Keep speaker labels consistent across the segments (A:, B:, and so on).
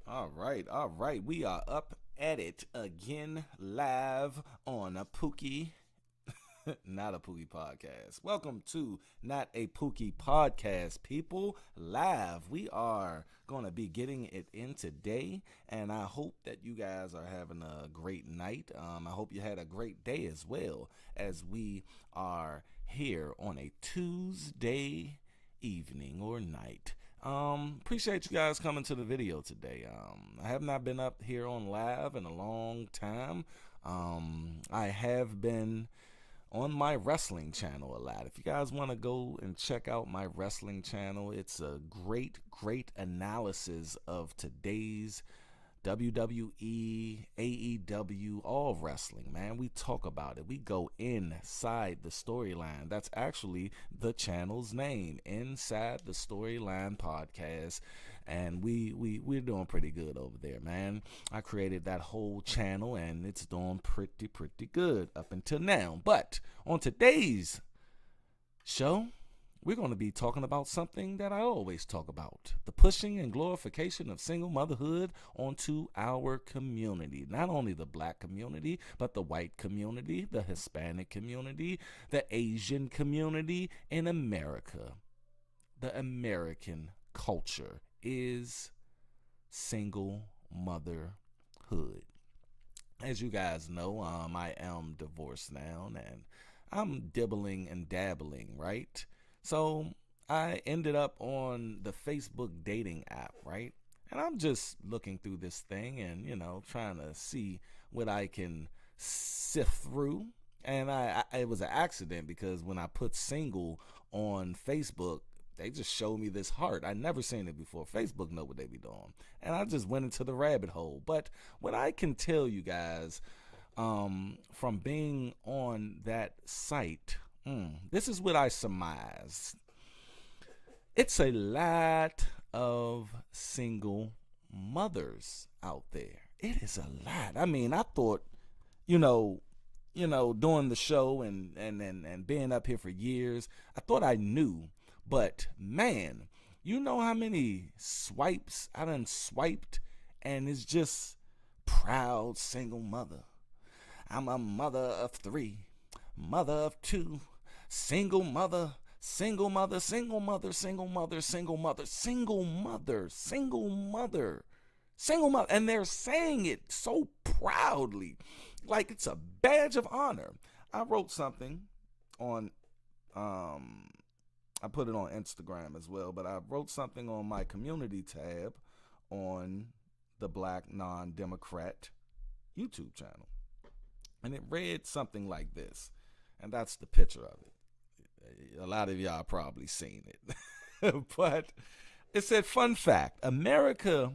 A: All right, all right. We are up at it again, live on a Pookie, not a Pookie podcast. Welcome to Not a Pookie podcast, people. Live. We are going to be getting it in today, and I hope that you guys are having a great night. I hope you had a great day as well, as we are here on a Tuesday evening or night. Appreciate you guys coming to the video today. I have not been up here on live in a long time. I have been on my wrestling channel a lot. If you guys want to go and check out my wrestling channel, it's a great analysis of today's WWE, AEW, all wrestling, man. We talk about it. We go inside the storyline. That's actually the channel's name, Inside the Storyline Podcast. And we're doing pretty good over there, man. I created that whole channel and it's doing pretty good up until now. But on today's show, we're going to be talking about something that I always talk about: the pushing and glorification of single motherhood onto our community. Not only the black community, but the white community, the Hispanic community, the Asian community in America. The American culture is single motherhood. As you guys know, I am divorced now, and I'm dibbling and dabbling, right? So I ended up on the Facebook dating app, right? And I'm just looking through this thing and, trying to see what I can sift through. And it was an accident, because when I put single on Facebook, they just showed me this heart. I never seen it before. Facebook know what they be doing. And I just went into the rabbit hole. But what I can tell you guys, from being on that site, this is what I surmise. It's a lot of single mothers out there. It is a lot. I mean, I thought, doing the show and being up here for years, I thought I knew. But man, you know how many swipes I done swiped, and it's just proud single mother. I'm a mother of 3, mother of 2, single mother, single mother, single mother, single mother, single mother, single mother, single mother, single mother. And they're saying it so proudly, like it's a badge of honor. I wrote something on, I put it on Instagram as well, but I wrote something on my community tab on the Black Non-Democrat YouTube channel. And it read something like this. And that's the picture of it. A lot of y'all probably seen it. But it said, fun fact: America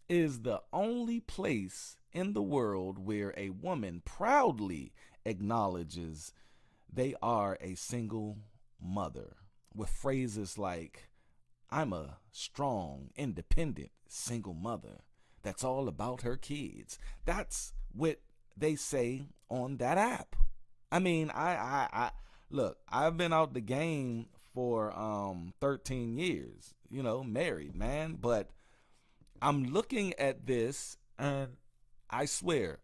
A: is the only place in the world where a woman proudly acknowledges they are a single mother, with phrases like, I'm a strong, independent single mother that's all about her kids. That's what they say on that app. I mean, I look, I've been out the game for 13 years, married, man, but I'm looking at this and I swear,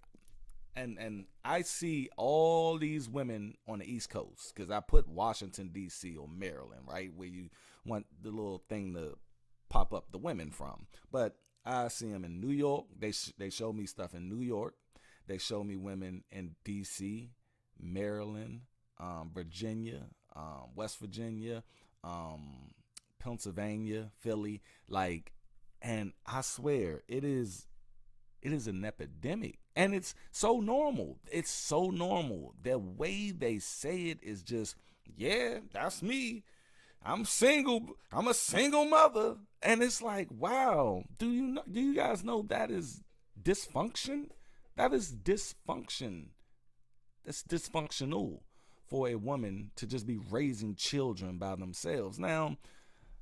A: and I see all these women on the East Coast, because I put Washington, D.C. or Maryland, right, where you want the little thing to pop up the women from. But I see them in New York. They show me stuff in New York. They show me women in D.C., Maryland, Virginia, West Virginia, Pennsylvania, Philly, and I swear it is an epidemic, and it's so normal. It's so normal. The way they say it is just, yeah, that's me. I'm single. I'm a single mother, and it's like, wow. Do you guys know that is dysfunction? That is dysfunction. That's dysfunctional for a woman to just be raising children by themselves. Now,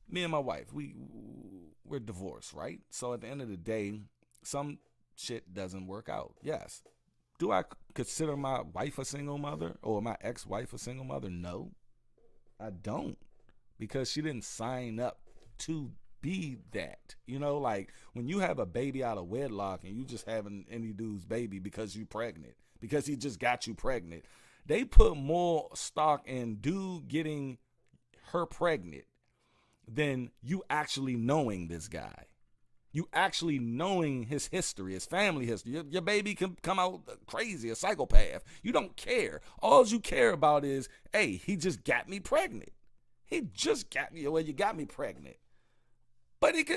A: me and my wife, we're divorced, right? So at the end of the day, some shit doesn't work out. Yes. Do I consider my wife a single mother, or my ex-wife a single mother? No, I don't, because she didn't sign up to be that. You know, like when you have a baby out of wedlock and you just having any dude's baby because you pregnant, because he just got you pregnant, they put more stock in dude getting her pregnant than you actually knowing this guy. You actually knowing his history, his family history. Your baby can come out crazy, a psychopath. You don't care. All you care about is, hey, he just got me pregnant. He just got me, well, you got me pregnant. But it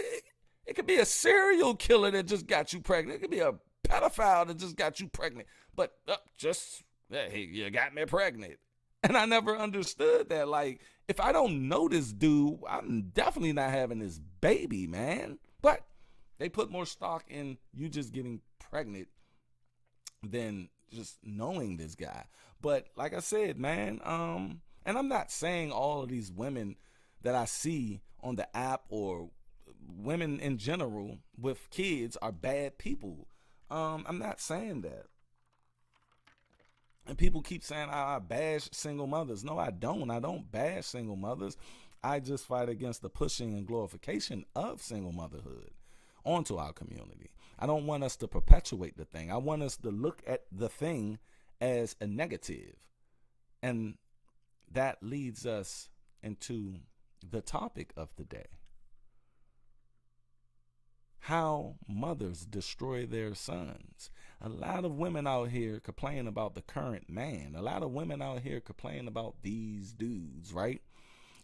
A: could be a serial killer that just got you pregnant. It could be a pedophile that just got you pregnant. But hey, you got me pregnant. And I never understood that. Like, if I don't know this dude, I'm definitely not having this baby, man. But they put more stock in you just getting pregnant than just knowing this guy. But like I said, man, and I'm not saying all of these women that I see on the app or women in general with kids are bad people. I'm not saying that. And people keep saying I bash single mothers. No, I don't. I don't bash single mothers. I just fight against the pushing and glorification of single motherhood onto our community. I don't want us to perpetuate the thing. I want us to look at the thing as a negative. And that leads us into the topic of the day. How mothers destroy their sons. A lot of women out here complain about the current man. A lot of women out here complain about these dudes, right?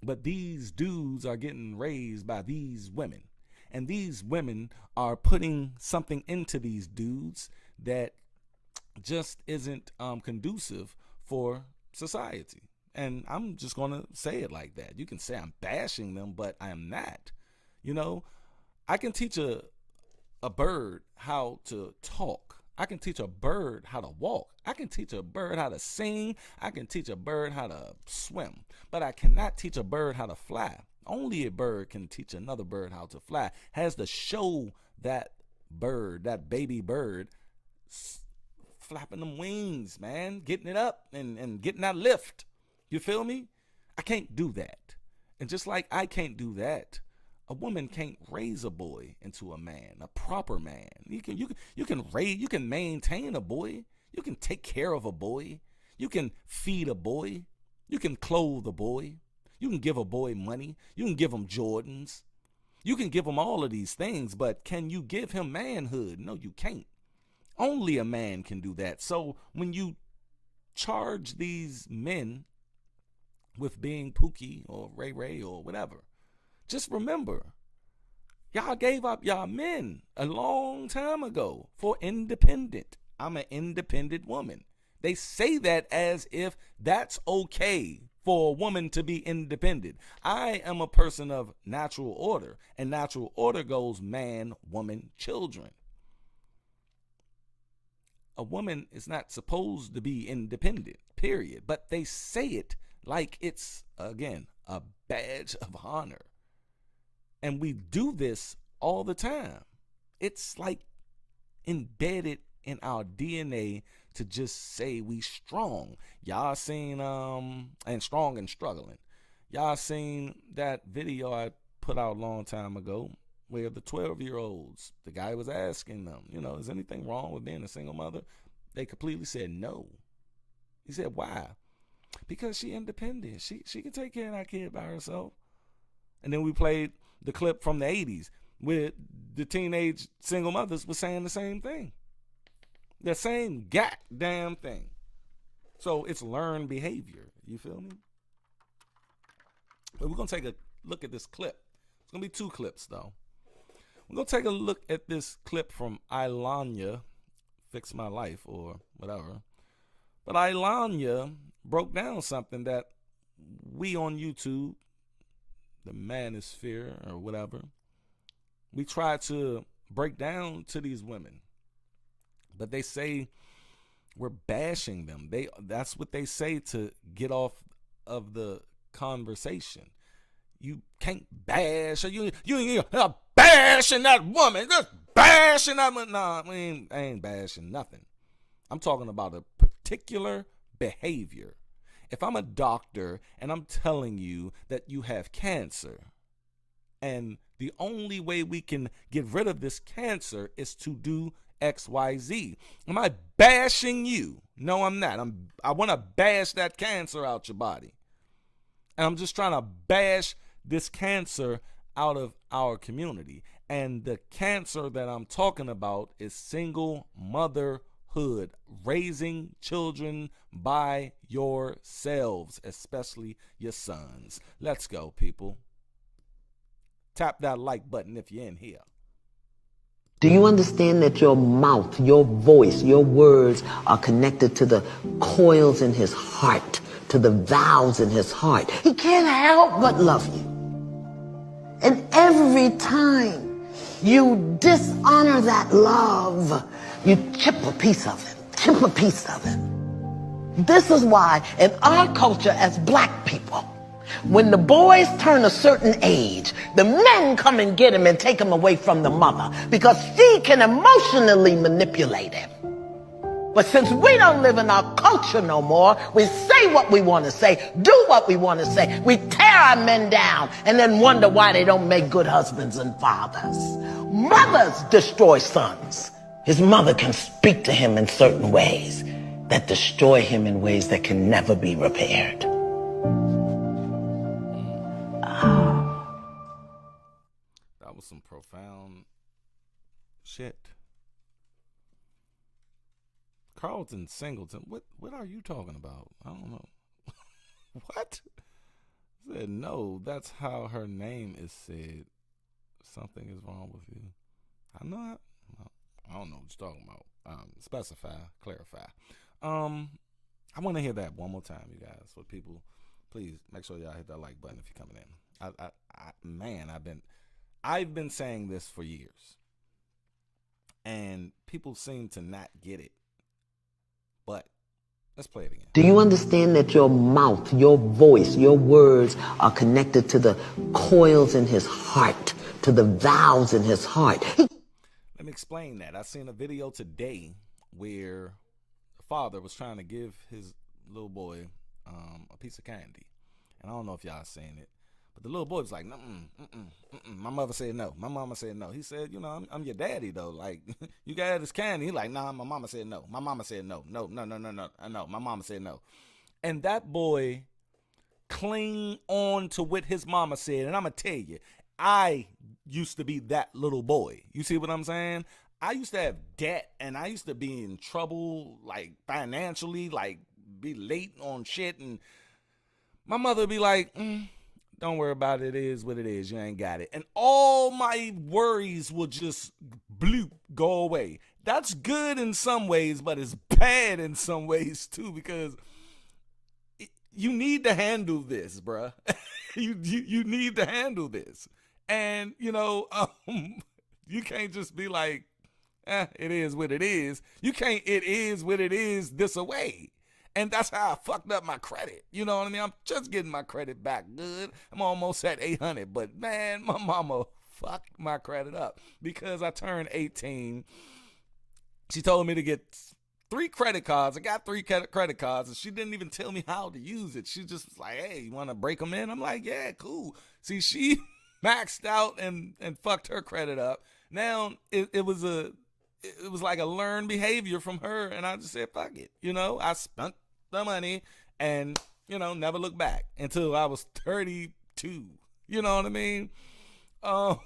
A: But these dudes are getting raised by these women. And these women are putting something into these dudes that just isn't conducive for society. And I'm just going to say it like that. You can say I'm bashing them, but I am not. You know, I can teach a bird how to talk. I can teach a bird how to walk. I can teach a bird how to sing. I can teach a bird how to swim. But I cannot teach a bird how to fly. Only a bird can teach another bird how to fly. Has to show that bird, that baby bird, flapping them wings, man. Getting it up and getting that lift. You feel me? I can't do that. And just like I can't do that, a woman can't raise a boy into a man, a proper man. You can maintain a boy. You can take care of a boy. You can feed a boy. You can clothe a boy. You can give a boy money. You can give him Jordans. You can give him all of these things, but can you give him manhood? No, you can't. Only a man can do that. So when you charge these men with being Pookie or Ray Ray or whatever, just remember, y'all gave up y'all men a long time ago for independent. I'm an independent woman. They say that as if that's okay for a woman to be independent. I am a person of natural order, and natural order goes man, woman, children. A woman is not supposed to be independent, period. But they say it like it's, again, a badge of honor. And we do this all the time. It's like embedded in our DNA to just say we strong. Y'all seen, and strong and struggling. Y'all seen that video I put out a long time ago where the 12-year-olds, the guy was asking them, is anything wrong with being a single mother? They completely said no. He said, why? Because she independent. She can take care of that kid by herself. And then we played the clip from the 80s where the teenage single mothers were saying the same thing. The same goddamn thing. So it's learned behavior. You feel me? But we're going to take a look at this clip. It's going to be 2 clips, though. We're going to take a look at this clip from Ilanya, Fix My Life or whatever. But Ilanya broke down something that we on YouTube, the Manosphere or whatever, we try to break down to these women. But they say we're bashing them. That's what they say to get off of the conversation. You can't bash. You bashing that woman. Just bashing that woman. Nah, I ain't bashing nothing. I'm talking about a particular behavior. If I'm a doctor and I'm telling you that you have cancer, and The only way we can get rid of this cancer is to do XYZ. Am I bashing you? No, I'm not. I want to bash that cancer out your body. And I'm just trying to bash this cancer out of our community. And the cancer that I'm talking about is single motherhood, raising children by yourselves, especially your sons. Let's go, people. Tap that like button if you're in here.
B: Do you understand that your mouth, your voice, your words are connected to the coils in his heart, to the valves in his heart? He can't help but love you. And every time you dishonor that love, you chip a piece of it. This is why in our culture as black people, when the boys turn a certain age, the men come and get him and take him away from the mother because she can emotionally manipulate him. But since we don't live in our culture no more, we say what we want to say, do what we want to say. We tear our men down and then wonder why they don't make good husbands and fathers. Mothers destroy sons. His mother can speak to him in certain ways that destroy him in ways that can never be repaired.
A: That was some profound shit. Carlton Singleton, what are you talking about? I don't know. What? Said no, that's how her name is said. Something is wrong with you. I know. I don't know what you're talking about. Specify, clarify. I want to hear that one more time, you guys. For people, please make sure y'all hit that like button if you're coming in. I've been saying this for years, and people seem to not get it. But let's play it again.
B: Do you understand that your mouth, your voice, your words are connected to the coils in his heart, to the valves in his heart?
A: Let me explain that. I seen a video today where the father was trying to give his little boy a piece of candy. And I don't know if y'all seen it, but the little boy was like, my mother said no. My mama said no. He said, I'm your daddy though. Like, you got this candy. He like, nah, my mama said no. My mama said no. No. My mama said no. And that boy cling on to what his mama said. And I'm going to tell you, I used to be that little boy. You see what I'm saying? I used to have debt and I used to be in trouble, like financially, like be late on shit. And my mother would be like, don't worry about it. It is what it is. You ain't got it. And all my worries will just bloop, go away. That's good in some ways, but it's bad in some ways too, because you need to handle this, bruh. you need to handle this. And, you can't just be like, it is what it is. You can't, it is what it is this away. And that's how I fucked up my credit. You know what I mean? I'm just getting my credit back good. I'm almost at 800. But, man, my mama fucked my credit up because I turned 18. She told me to get 3 credit cards. I got 3 credit cards, and she didn't even tell me how to use it. She just was like, hey, you want to break them in? I'm like, yeah, cool. See, she maxed out and fucked her credit up. Now, it was like a learned behavior from her, and I just said, fuck it. I spent the money and, never looked back until I was 32. You know what I mean? I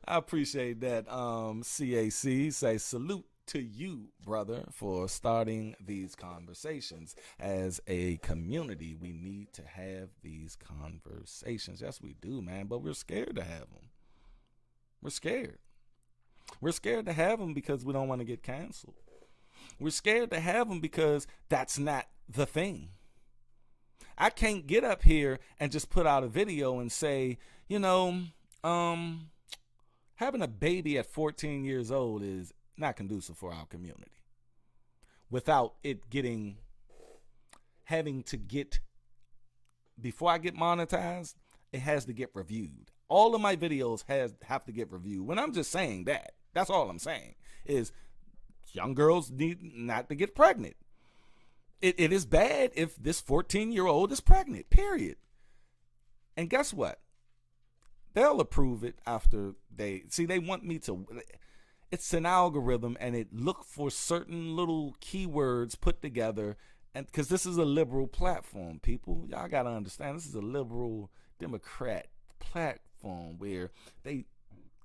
A: appreciate that. CAC say salute to you, brother, for starting these conversations. As a community, we need to have these conversations. Yes, we do, man, but we're scared to have them. We're scared. We're scared to have them because we don't want to get canceled. We're scared to have them because that's not the thing. I can't get up here and just put out a video and say, having a baby at 14 years old is not conducive for our community. Without it before I get monetized, it has to get reviewed. All of my videos have to get reviewed. When I'm just saying that, that's all I'm saying is young girls need not to get pregnant. It is bad if this 14-year-old is pregnant, period. And guess what? they'll approve it after they want me to. It's an algorithm, and it look for certain little keywords put together, and because this is a liberal platform, people, y'all gotta understand, this is a liberal Democrat platform where they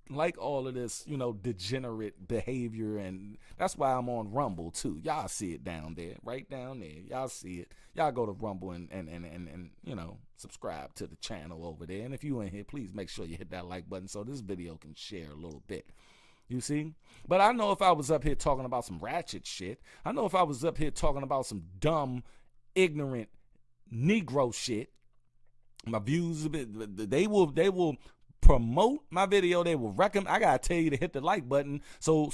A: like all of this, degenerate behavior, and that's why I'm on Rumble too. Y'all see it down there, right down there. Y'all see it. Y'all go to Rumble and subscribe to the channel over there. And if you in here, please make sure you hit that like button so this video can share a little bit. You see? But I know if I was up here talking about some ratchet shit, I know if I was up here talking about some dumb, ignorant Negro shit, my views, they will promote my video. They will recommend. I gotta tell you to hit the like button so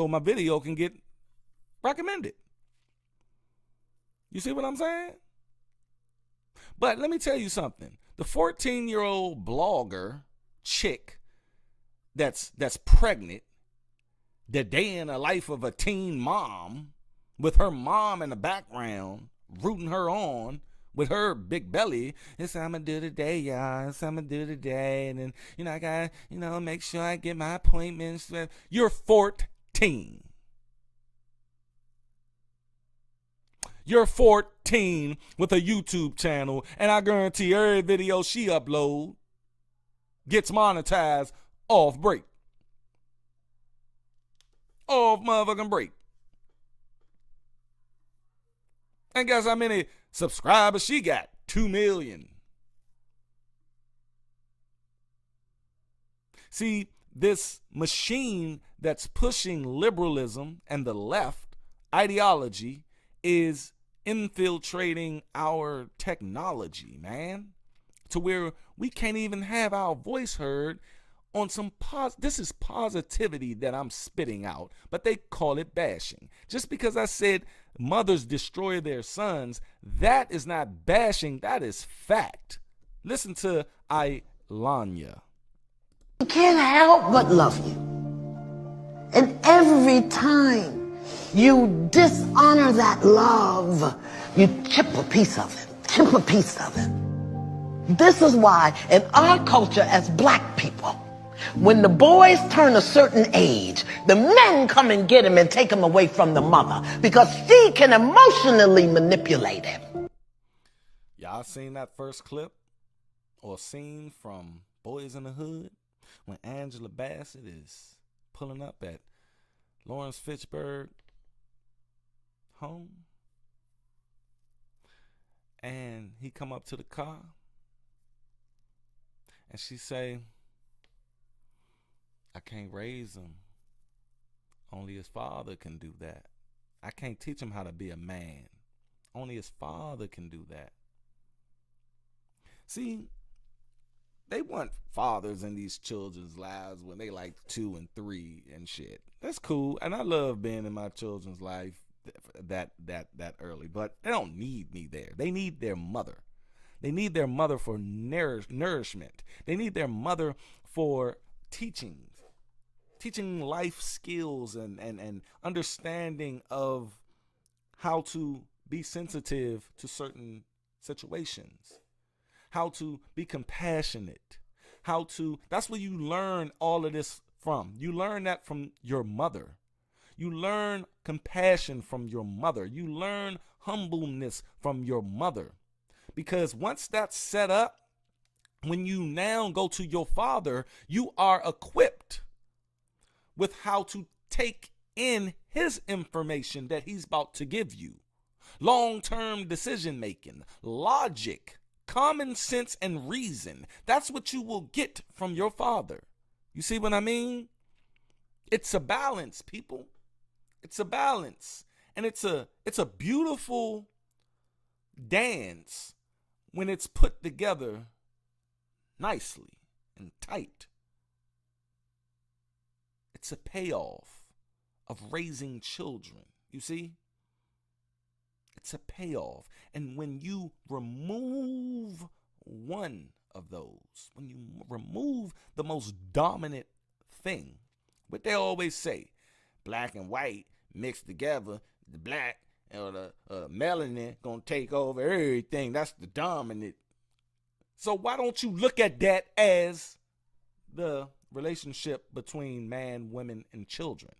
A: my video can get recommended. You see what I'm saying? But let me tell you something. The 14-year-old blogger chick that's pregnant, the day in the life of a teen mom, with her mom in the background rooting her on with her big belly. It's what I'm gonna do today, y'all. It's what I'm gonna do today. And then, I gotta, make sure I get my appointments. You're 14. You're 14 with a YouTube channel, and I guarantee every video she upload gets monetized off break. Off motherfucking break. And guess how many subscribers she got? 2 million. See, this machine that's pushing liberalism and the left ideology is infiltrating our technology, man, to where we can't even have our voice heard on some this is positivity that I'm spitting out, but they call it bashing. Just because I said mothers destroy their sons, that is not bashing, that is fact. Listen to Ilanya.
B: He can't help but love you. And every time you dishonor that love, you chip a piece of it, chip a piece of it. This is why in our culture as black people, when the boys turn a certain age, the men come and get him and take him away from the mother because she can emotionally manipulate him.
A: Y'all seen that first clip or scene from Boys in the Hood when Angela Bassett is pulling up at Lawrence Fitchburg home and he come up to the car and she say, I can't raise him. Only his father can do that. I can't teach him how to be a man. Only his father can do that. See, they want fathers in these children's lives when they like 2 and 3 and shit. That's cool. And I love being in my children's life that early. But they don't need me there. They need their mother. They need their mother for nourishment. They need their mother for teaching life skills and understanding of how to be sensitive to certain situations, how to be compassionate, that's where you learn all of this from. You learn that from your mother. You learn compassion from your mother. You learn humbleness from your mother. Because once that's set up, when you now go to your father, you are equipped with how to take in his information that he's about to give you. Long-term decision making, logic, common sense, and reason. That's what you will get from your father. You see what I mean? It's a balance, people. It's a balance. And it's a beautiful dance when it's put together nicely and tight. It's a payoff of raising children. You see? It's a payoff. And when you remove one of those, when you remove the most dominant thing, what they always say, black and white mixed together, the black or the melanin gonna take over everything. That's the dominant. So why don't you look at that as the relationship between man, women, and children.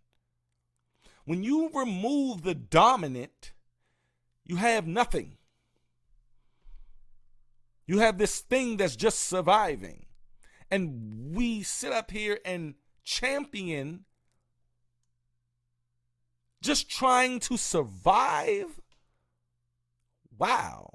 A: When you remove the dominant, you have nothing. You have this thing that's just surviving. And we sit up here and champion just trying to survive. Wow.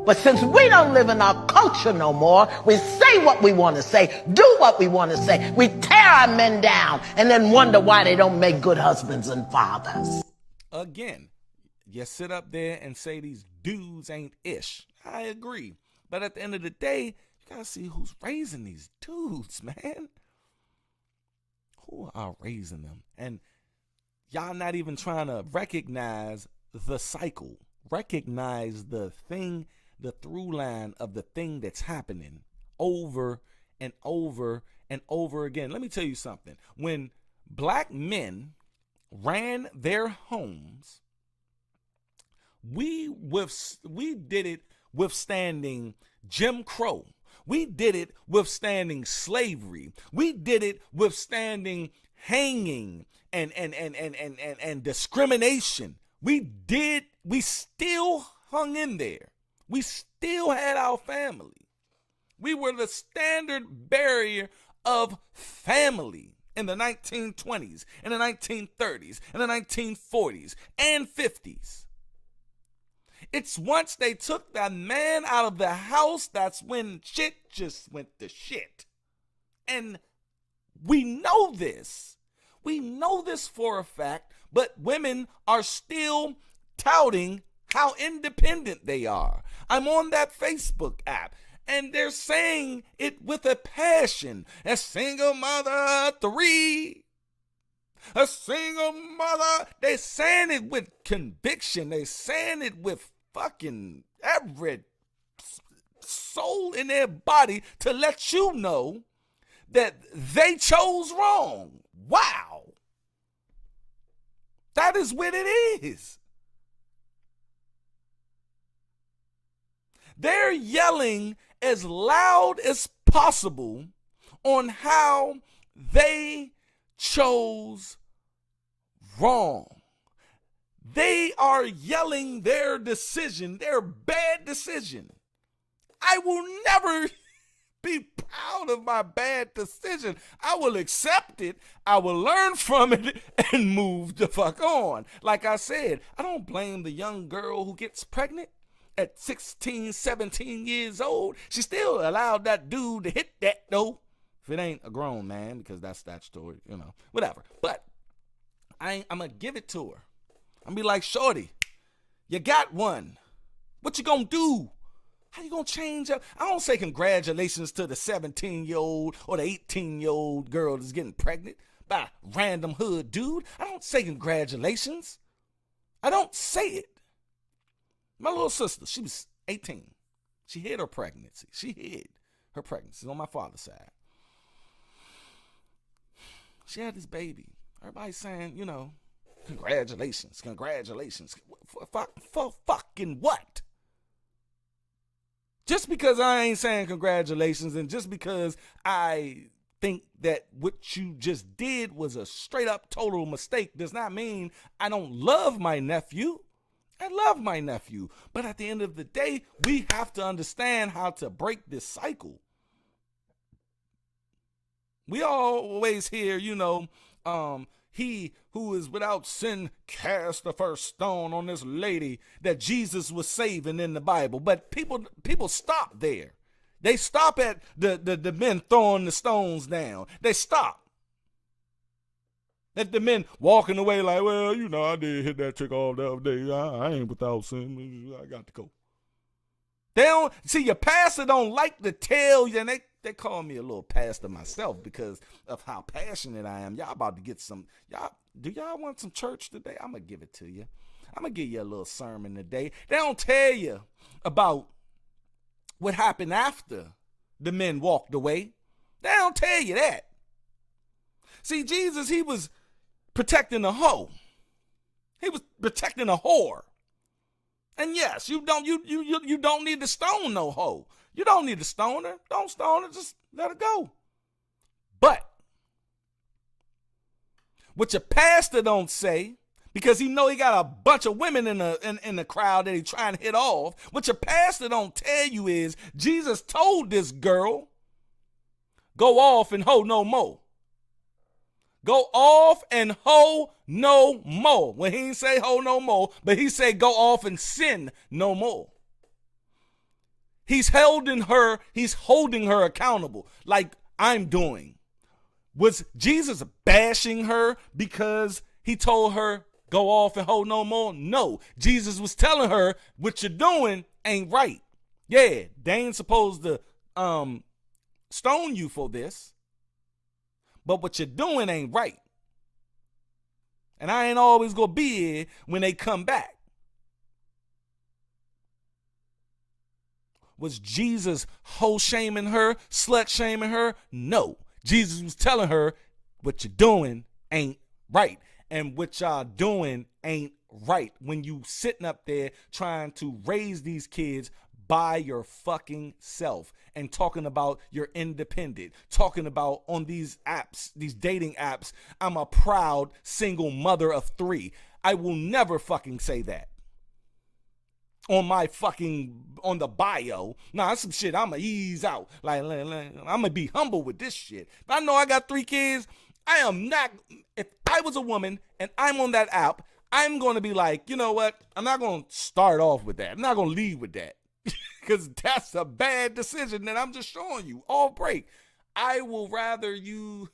B: But since we don't live in our culture no more, we say what we want to say, do what we want to say. We tear our men down and then wonder why they don't make good husbands and fathers.
A: Again, you sit up there and say these dudes ain't ish. I agree. But at the end of the day, you got to see who's raising these dudes, man. Who are raising them? And y'all not even trying to recognize the cycle. Recognize the thing, the through line of the thing that's happening over and over and over again. Let me tell you something. When black men ran their homes, we did it withstanding Jim Crow. We did it withstanding slavery. We did it withstanding hanging and discrimination. We still hung in there. We still had our family. We were the standard barrier of family in the 1920s, in the 1930s, in the 1940s, and 50s. It's once they took that man out of the house, that's when shit just went to shit. And we know this. We know this for a fact, but women are still touting how independent they are. I'm on that Facebook app, and they're saying it with a passion. A single mother 3. A single mother. They're saying it with conviction. They're saying it with fucking every soul in their body to let you know that they chose wrong. Wow. That is what it is. They're yelling as loud as possible on how they chose wrong. They are yelling their decision, their bad decision. I will never be proud of my bad decision. I will accept it. I will learn from it and move the fuck on. Like I said, I don't blame the young girl who gets pregnant at 16, 17 years old. She still allowed that dude to hit that though. If it ain't a grown man, because that's that story, whatever. But I'm going to give it to her. I'm be like, shorty, you got one. What you gonna do? How you gonna change up? I don't say congratulations to the 17-year-old or the 18-year-old girl that's getting pregnant by a random hood dude. I don't say congratulations. I don't say it. My little sister, she was 18. She hid her pregnancy. She hid her pregnancy on my father's side. She had this baby. Everybody's saying, congratulations, congratulations. For fucking what? Just because I ain't saying congratulations and just because I think that what you just did was a straight up total mistake does not mean I don't love my nephew. I love my nephew. But at the end of the day, we have to understand how to break this cycle. We always hear, he who is without sin cast the first stone on this lady that Jesus was saving in the Bible. But people stop there. They stop at the men throwing the stones down. They stop. At the men walking away like, well, I did hit that chick all the other day. I ain't without sin. I got to go. They don't see your pastor don't like to tell you, and they call me a little pastor myself because of how passionate I am. Y'all about to get some. Do y'all want some church today? I'm gonna give it to you. I'm gonna give you a little sermon today. They don't tell you about what happened after the men walked away. They don't tell you that. See, Jesus, he was protecting a hoe. He was protecting a whore. And yes, you don't need to stone no hoe. You don't need to stone her. Don't stone her. Just let her go. But what your pastor don't say, because he know he got a bunch of women in the crowd that he trying to hit off, what your pastor don't tell you is Jesus told this girl, go off and hoe no more. Go off and hoe no more. When he didn't say hoe no more, but he said go off and sin no more. He's holding her accountable like I'm doing. Was Jesus bashing her because he told her go off and hoe no more? No. Jesus was telling her what you're doing ain't right. Yeah, they ain't supposed to stone you for this. But what you're doing ain't right. And I ain't always going to be here when they come back. Was Jesus hoe shaming her, slut shaming her? No. Jesus was telling her what you're doing ain't right. And what y'all doing ain't right when you sitting up there trying to raise these kids by your fucking self and talking about you're independent, talking about on these apps, these dating apps, I'm a proud single mother of 3. I will never fucking say that on the bio. Nah, that's some shit I'ma ease out. Like I'ma be humble with this shit. If I know I got 3 kids, I am not, if I was a woman and I'm on that app, I'm going to be like, you know what? I'm not going to start off with that. I'm not going to lead with that. Because that's a bad decision that I'm just showing you. All break. I will rather you,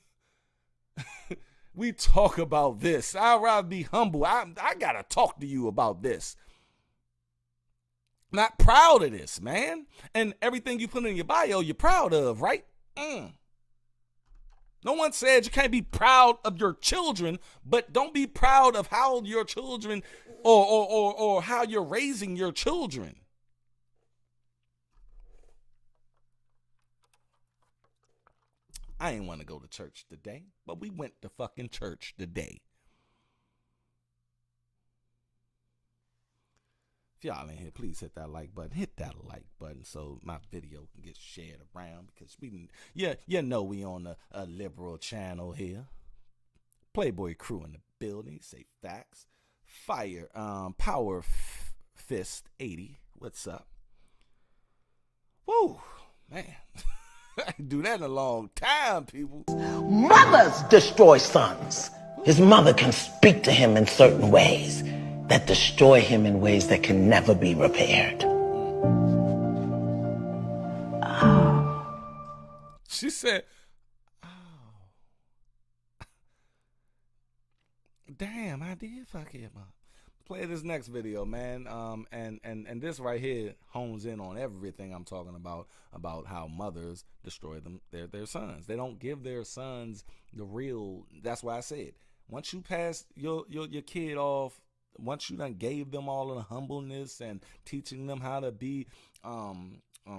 A: we talk about this. I'd rather be humble. I got to talk to you about this. Not proud of this, man. And everything you put in your bio, you're proud of, right? No one said you can't be proud of your children, but don't be proud of how your children or how you're raising your children. I ain't want to go to church today, but we went to fucking church today. If y'all in here, please hit that like button. Hit that like button so my video can get shared around, because you know we on a liberal channel here. Playboy crew in the building. Say facts. Fire. Power Fist 80. What's up? Woo, man. I ain't do that in a long time, people.
B: Mothers destroy sons. His mother can speak to him in certain ways that destroy him in ways that can never be repaired.
A: She said, oh. Damn, I did fuck him up. Play this next video, man. And this right here hones in on everything I'm talking about how mothers destroy their sons. They don't give their sons the real. That's why I said, once you pass your kid off, once you done gave them all of the humbleness and teaching them how to be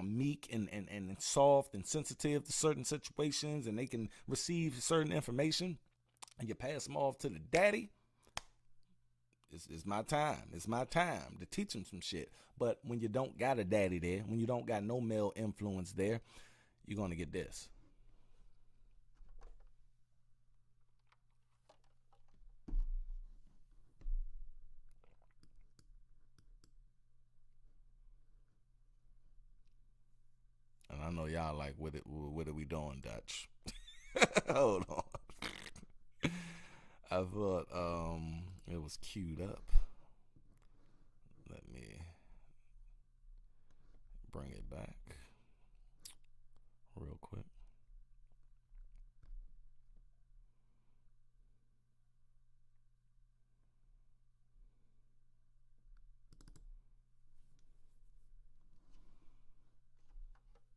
A: meek and soft and sensitive to certain situations, and they can receive certain information, and you pass them off to the daddy, it's my time. It's my time to teach them some shit. But when you don't got a daddy there, when you don't got no male influence there, you're going to get this. And I know y'all like, what are we doing, Dutch? Hold on. I thought it was queued up. Let me bring it back real quick.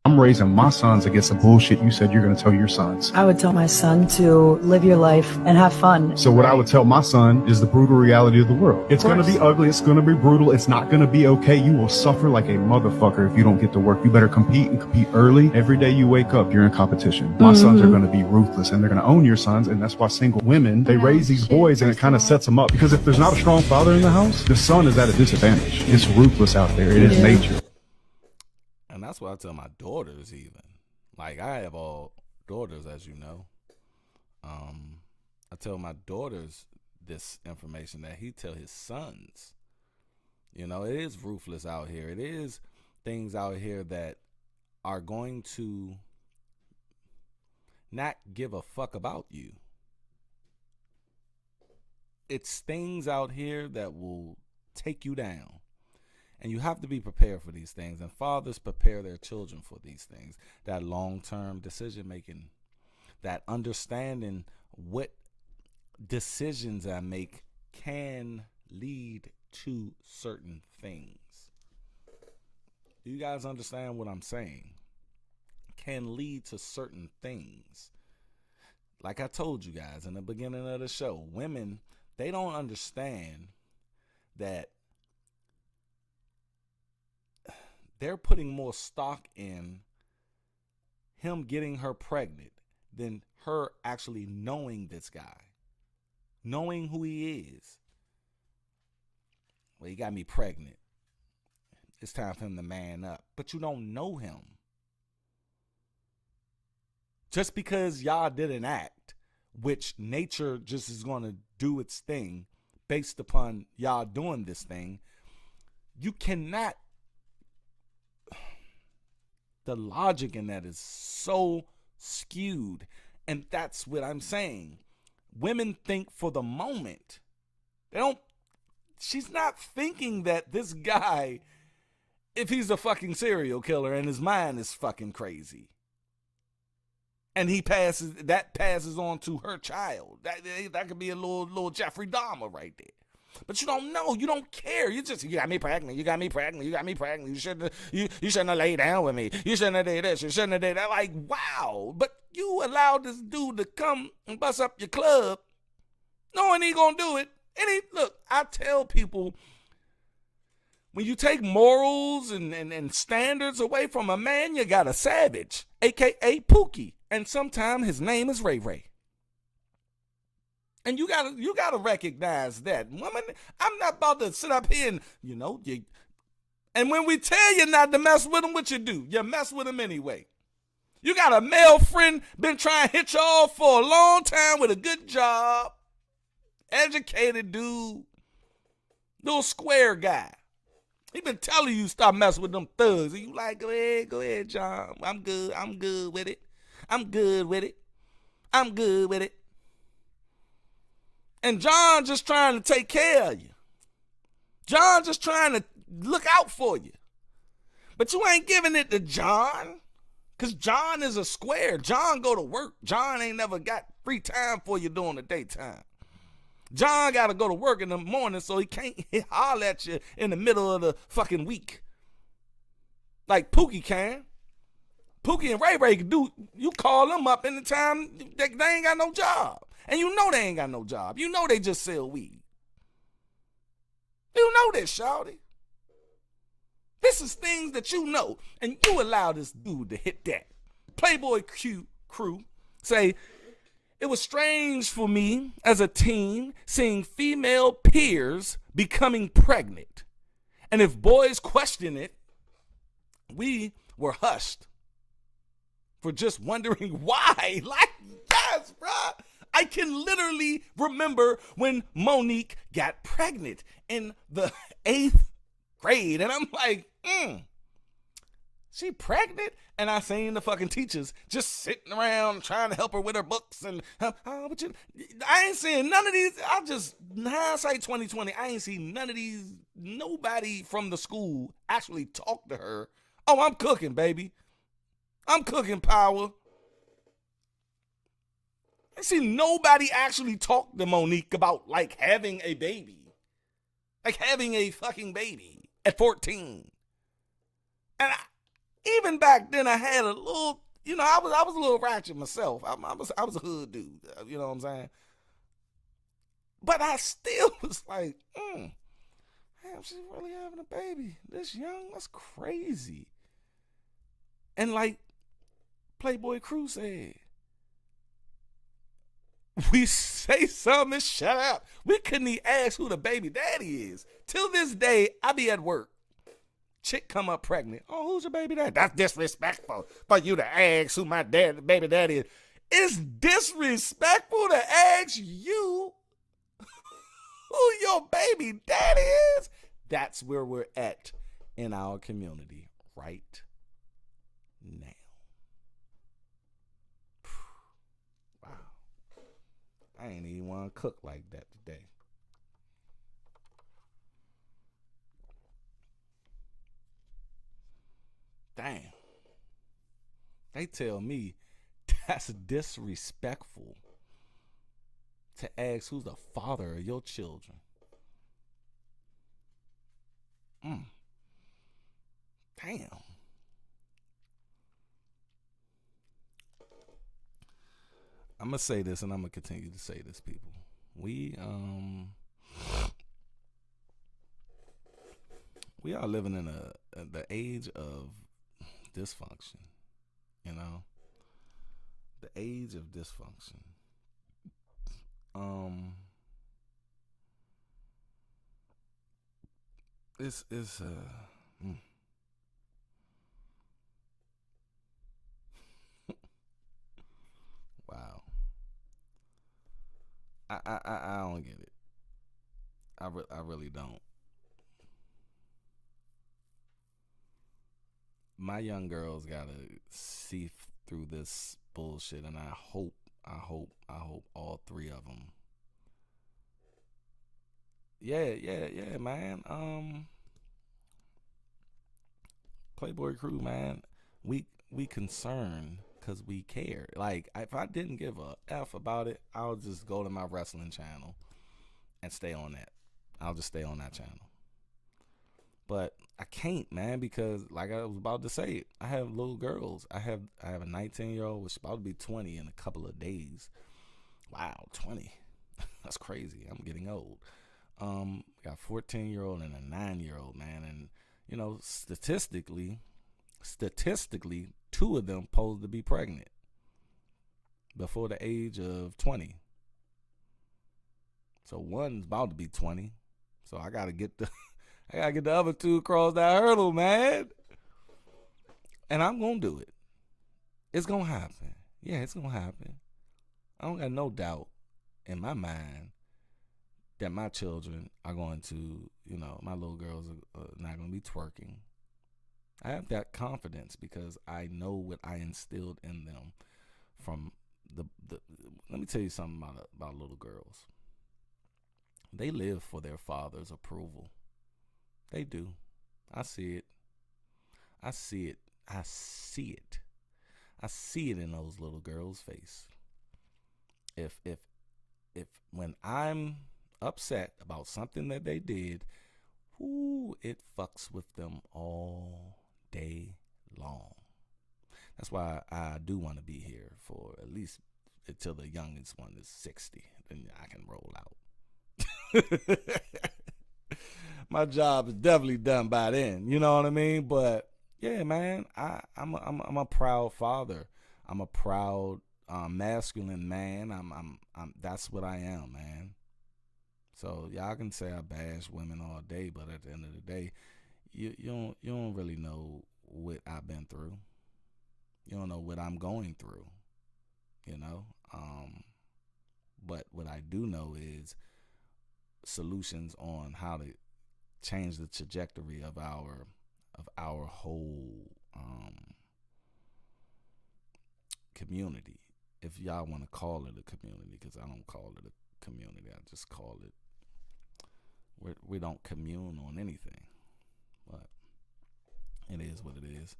C: I'm raising my sons against the bullshit you said you're going to tell your sons.
D: I would tell my son to live your life and have fun.
C: So what I would tell my son is the brutal reality of the world. It's going to be ugly. It's going to be brutal. It's not going to be okay. You will suffer like a motherfucker if you don't get to work. You better compete and compete early. Every day you wake up, you're in competition. My sons are going to be ruthless, and they're going to own your sons. And that's why single women, they raise these boys, and it kind of sets them up. Because if there's not a strong father in the house, the son is at a disadvantage. It's ruthless out there. It is nature.
A: And that's what I tell my daughters even. Like, I have all daughters, as you know. I tell my daughters this information that he tell his sons. You know, it is ruthless out here. It is things out here that are going to not give a fuck about you. It's things out here that will take you down. And you have to be prepared for these things. And fathers prepare their children for these things. That long-term decision making. That understanding what decisions I make can lead to certain things. Do you guys understand what I'm saying? Can lead to certain things. Like I told you guys in the beginning of the show, women, they don't understand that they're putting more stock in him getting her pregnant than her actually knowing this guy. Knowing who he is. Well, he got me pregnant. It's time for him to man up. But you don't know him. Just because y'all did an act, which nature just is going to do its thing based upon y'all doing this thing, you cannot. The logic in that is so skewed. And that's what I'm saying. Women think for the moment. She's not thinking that this guy, if he's a fucking serial killer and his mind is fucking crazy. And he passes on to her child. That could be a little Jeffrey Dahmer right there. But you don't know. You don't care. You got me pregnant. You got me pregnant. You got me pregnant. You shouldn't have laid down with me. You shouldn't have did this. You shouldn't have did that. Like, wow. But you allowed this dude to come and bust up your club knowing he gonna do it. And look, I tell people, when you take morals and standards away from a man, you got a savage, a.k.a. Pookie. And sometimes his name is Ray Ray. And you gotta recognize that. Woman, I'm not about to sit up here and, and when we tell you not to mess with him, what you do? You mess with him anyway. You got a male friend been trying to hit you off for a long time with a good job. Educated dude. Little square guy. He been telling you stop messing with them thugs. And you like, go ahead, John. I'm good with it. And John just trying to take care of you. John just trying to look out for you. But you ain't giving it to John. Because John is a square. John go to work. John ain't never got free time for you during the daytime. John got to go to work in the morning so he can't holler at you in the middle of the fucking week. Like Pookie can. Pookie and Ray Ray can do, you call them up anytime they ain't got no job. And you know they ain't got no job. You know they just sell weed. You know this, shawty. This is things that you know. And you allow this dude to hit that. Playboy crew say, it was strange for me as a teen seeing female peers becoming pregnant. And if boys question it, we were hushed for just wondering why. Like, yes, bro. I can literally remember when Monique got pregnant in the 8th grade. And I'm like, she pregnant? And I seen the fucking teachers just sitting around trying to help her with her books. And I ain't seeing none of these. I just, hindsight 2020, I ain't seen none of these. Nobody from the school actually talked to her. Oh, I'm cooking, baby. I'm cooking, power. I see nobody actually talk to Monique about like having a baby. Like having a fucking baby at 14. And even back then I had a little, I was a little ratchet myself. I was a hood dude, you know what I'm saying? But I still was like, damn, she's really having a baby this young? That's crazy. And like Playboy Crew said, we say something and shut up. We couldn't even ask who the baby daddy is. Till this day, I be at work. Chick come up pregnant. Oh, who's your baby daddy? That's disrespectful for you to ask who my baby daddy is. It's disrespectful to ask you who your baby daddy is. That's where we're at in our community right now. Wow. I ain't even want to cook like that today. Damn. They tell me that's disrespectful to ask who's the father of your children. Damn. I'm going to say this, and I'm going to continue to say this, people. We are living in the age of dysfunction, you know, the age of dysfunction. It's wow. I don't get it. I really don't. My young girls gotta see through this bullshit, and I hope all three of them. Yeah, man. Playboy crew, man. We concerned because we care. Like, if I didn't give a F about it, I'll just go to my wrestling channel and stay on that. I'll just stay on that channel. But I can't, man, because like I was about to say, I have little girls. I have a 19-year-old, which is about to be 20 in a couple of days. Wow, 20. That's crazy. I'm getting old. Got a 14-year-old and a 9-year-old, man. And, you know, statistically, two of them supposed to be pregnant before the age of 20. So one's about to be 20. So I gotta get the other two across that hurdle, man. And I'm gonna do it. It's gonna happen. Yeah, it's gonna happen. I don't got no doubt in my mind that my children are going to, you know, my little girls are not going to be twerking. I have that confidence because I know what I instilled in them from the let me tell you something about little girls. They live for their father's approval. They do. I see it. I see it in those little girls' face. If when I'm upset about something that they did, it fucks with them all day long. That's why I do want to be here for at least until the youngest one is 60. Then I can roll out. My job is definitely done by then. You know what I mean? But yeah, man, I'm a proud father. I'm a proud masculine man. I'm that's what I am, man. So y'all can say I bash women all day, but at the end of the day, you don't really know what I've been through. You don't know what I'm going through. You know? But what I do know is solutions on how to change the trajectory of our whole community, if y'all want to call it a community, because I don't call it a community. I just call it, we don't commune on anything, but it is what it is.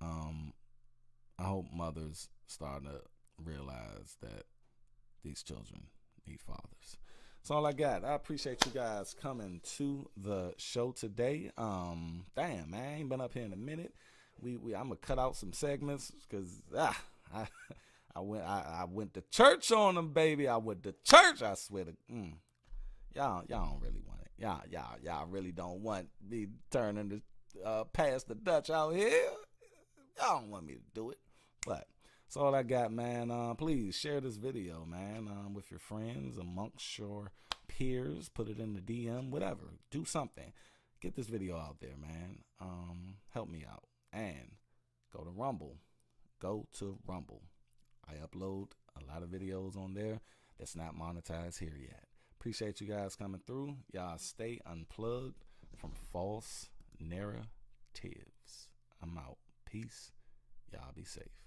A: I hope mothers start to realize that these children need fathers. That's all I got. I appreciate you guys coming to the show today. Damn, man, I ain't been up here in a minute. I'm gonna cut out some segments because I went to church on them, baby. I went to church. I swear to y'all don't really want it. Y'all really don't want me turning to pass the Dutch out here. Y'all don't want me to do it, but that's all I got, man. Please share this video, man, with your friends, amongst your peers. Put it in the DM, whatever. Do something. get this video out there, man. Help me out. And go to Rumble. Go to Rumble. I upload a lot of videos on there that's not monetized here yet. Appreciate you guys coming through. Y'all stay unplugged from false narratives. I'm out. Peace. Y'all be safe.